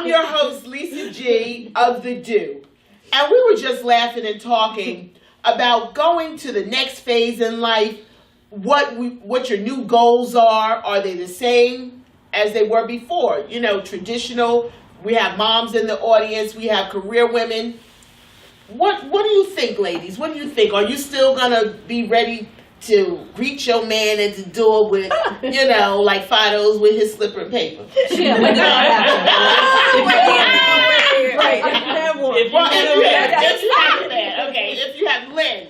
I'm your host, Lisa G of the Do. And we were just laughing and talking about going to the next phase in life, what your new goals are. Are they the same as they were before? You know, traditional. We have moms in the audience. We have career women. What do you think, ladies? What do you think? Are you still going to be ready to greet your man at the door with, you know, like Fido's with his slipper and paper? Yeah, but if you have Lynn,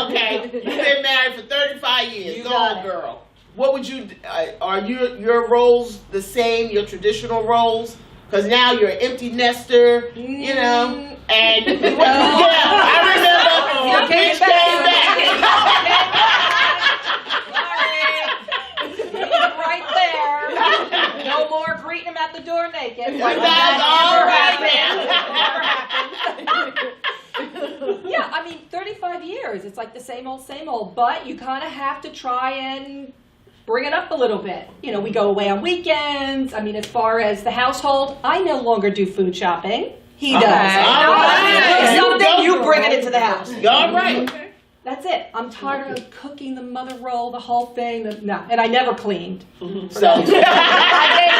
okay, you've been married for 35 years, go on, girl. What would you, are your roles the same, your traditional roles? Because now you're an empty nester, you know, and I remember your bitch came back. Right there. No more greeting him at the door naked. That's all right now. Yeah, I mean, 35 years. It's like the same old, but you kind of have to try and bring it up a little bit. You know, we go away on weekends. I mean, as far as the household, I no longer do food shopping. He does. Right. Something, you bring it into the house. All right. That's it. I'm tired of cooking the mother roll, the whole thing. No, and I never cleaned. So I gave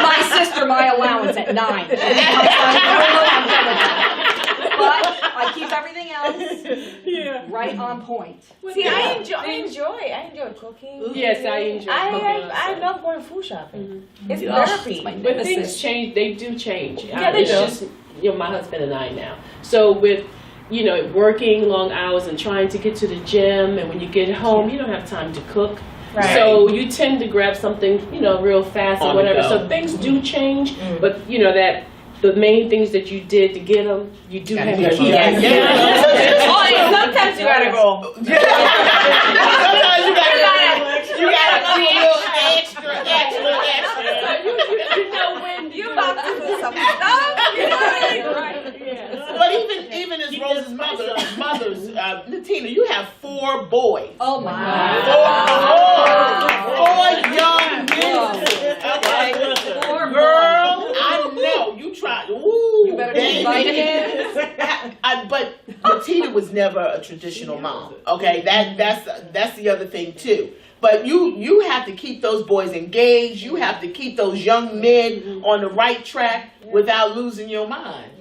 my sister my allowance at 9. But I keep everything else right on point. See, I enjoy cooking. Yes, I enjoy cooking. I love going food shopping. It's therapy. But things change. They do change. Yeah, they it's do. Just, you know, my husband and I now. So with, you know, working long hours and trying to get to the gym, and when you get home, you don't have time to cook. Right. So you tend to grab something, you know, real fast or whatever. So things do change, but you know that the main things that you did to get them, you do have to keep. Sometimes you gotta go. sometimes you gotta do a little extra. You know when you about to do some stuff. You know, right? Yeah. But even as Rose's mothers, Natina, you have 4 boys. Oh my God. 4 young men. Okay. 4 Girl, I know you tried. Ooh, You better be vitamins. But Natina was never a traditional mom. Okay, that's the other thing too. But you have to keep those boys engaged. You have to keep those young men on the right track without losing your mind.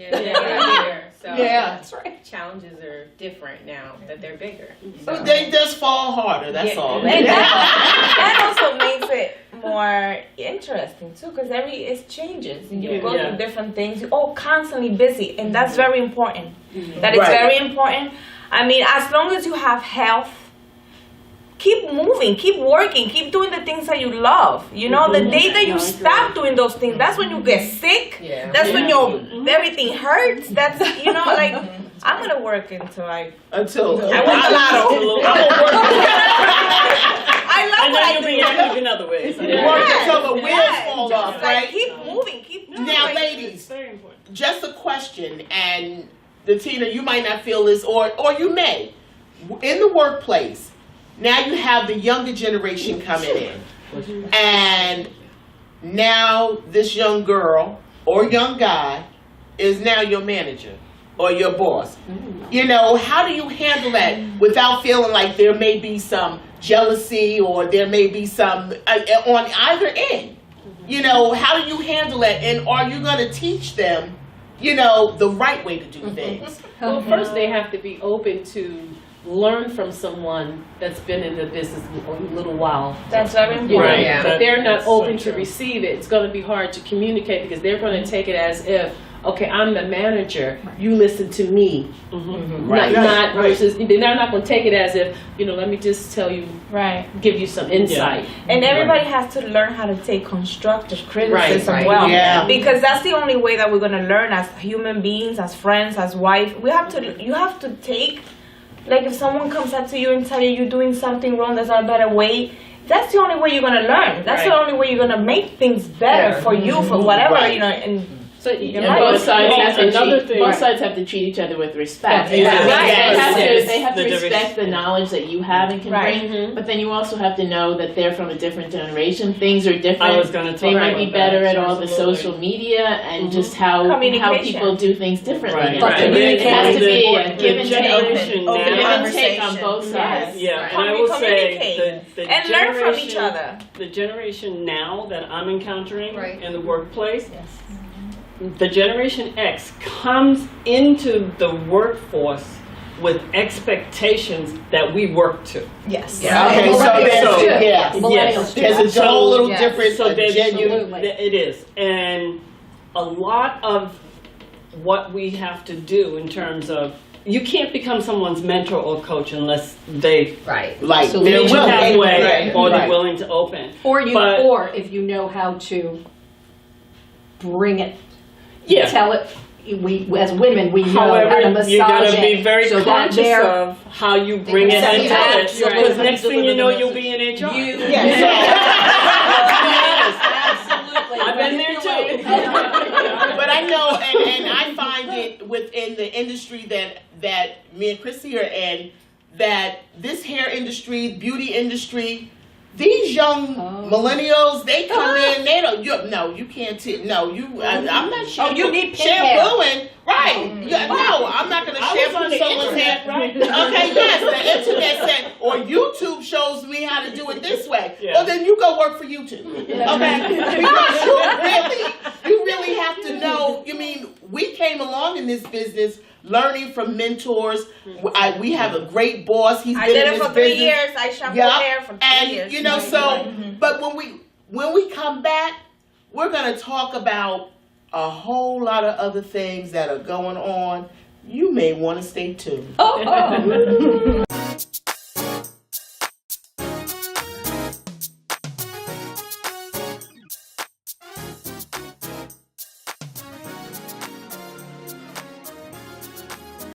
So that's right. Challenges are different now that they're bigger. So they just fall harder. That's all. And that also makes it more interesting too, because it changes. You go through different things. You're constantly busy, and that's very important. That is very important. I mean, as long as you have health, keep moving, keep working, keep doing the things that you love. You know, the day that you stop doing those things, that's when you get sick. Yeah. That's when everything hurts. That's, you know, like, I'm going to work until I win the lotto. I love what I do. Active in other ways. Work until the wheels fall off, right? Keep moving, keep moving. Now, ladies, very important. Just a question, and Tina, you might not feel this, or you may. In the workplace, now you have the younger generation coming in, and now this young girl or young guy is now your manager or your boss. You know, how do you handle that without feeling like there may be some jealousy or there may be some on either end? You know, how do you handle that, and are you going to teach them, you know, the right way to do things? Well, first they have to be open to learn from someone that's been in the business a little while. That's very important. You know, if they're not open to receive it, it's going to be hard to communicate, because they're going to take it as if, okay, I'm the manager, you listen to me. Not versus, they're not going to take it as if, you know, let me just tell you, give you some insight. And everybody has to learn how to take constructive criticism because that's the only way that we're going to learn as human beings, as friends, as wife. You have to take, like, if someone comes up to you and tell you you're doing something wrong, there's not a better way, that's the only way you're going to learn. That's the only way you're going to make things better for you, for whatever, you know, and So And you're both sides have to Another treat, thing- both sides have to treat each other with respect. That's exactly They right. have to, Yes. they have to The respect the knowledge that you have and can Right. bring, but then you also have to know that they're from a different generation. Things are different. I was gonna talk They might be about better that. at all the Absolutely. social media and just how Communication. people do things differently. Right. now. Right. It has to be a The give and take. generation Open Give now. and take on both sides. Yeah, Right. and I will say Communicate. the And learn from each generation- other. The generation now that I'm encountering Right. in the workplace, the Generation X comes into the workforce with expectations that we work to. Yes. Yeah, okay, so there's, So- yeah. Millennials too. There's a whole little Yes. different So there's Absolutely. it is, and a lot of what we have to do in terms of you can't become someone's mentor or coach unless they Right. Like, Absolutely. they're meet you willing. halfway Right. or they're Right. willing to open. Or you, But- or if you know how to bring it, Yeah. tell it. We as women, we know how to However, massage you gotta it be very so that conscious they're- of how you bring it and Exactly. tell it. Absolutely. Because next thing you know, you'll be in HR. Absolutely. I've been there too. But I know, and I find it within the industry that me and Chrissy are in, that this hair industry, beauty industry, these young millennials, they come in, they don't, you can't, I'm not shampoo, you need pink hair. shampooing, right, no, I'm not gonna shampoo someone's hair, okay, yes, the internet said, or YouTube shows me how to do it this way, Yeah. well then you go work for YouTube, okay, because you really have to know, we came along in this business learning from mentors. We have a great boss. He's I been did in it this for 3 business. years. I shampooed Yeah. hair for 3 And years. but when we come back, we're gonna talk about a whole lot of other things that are going on. You may want to stay tuned. Oh.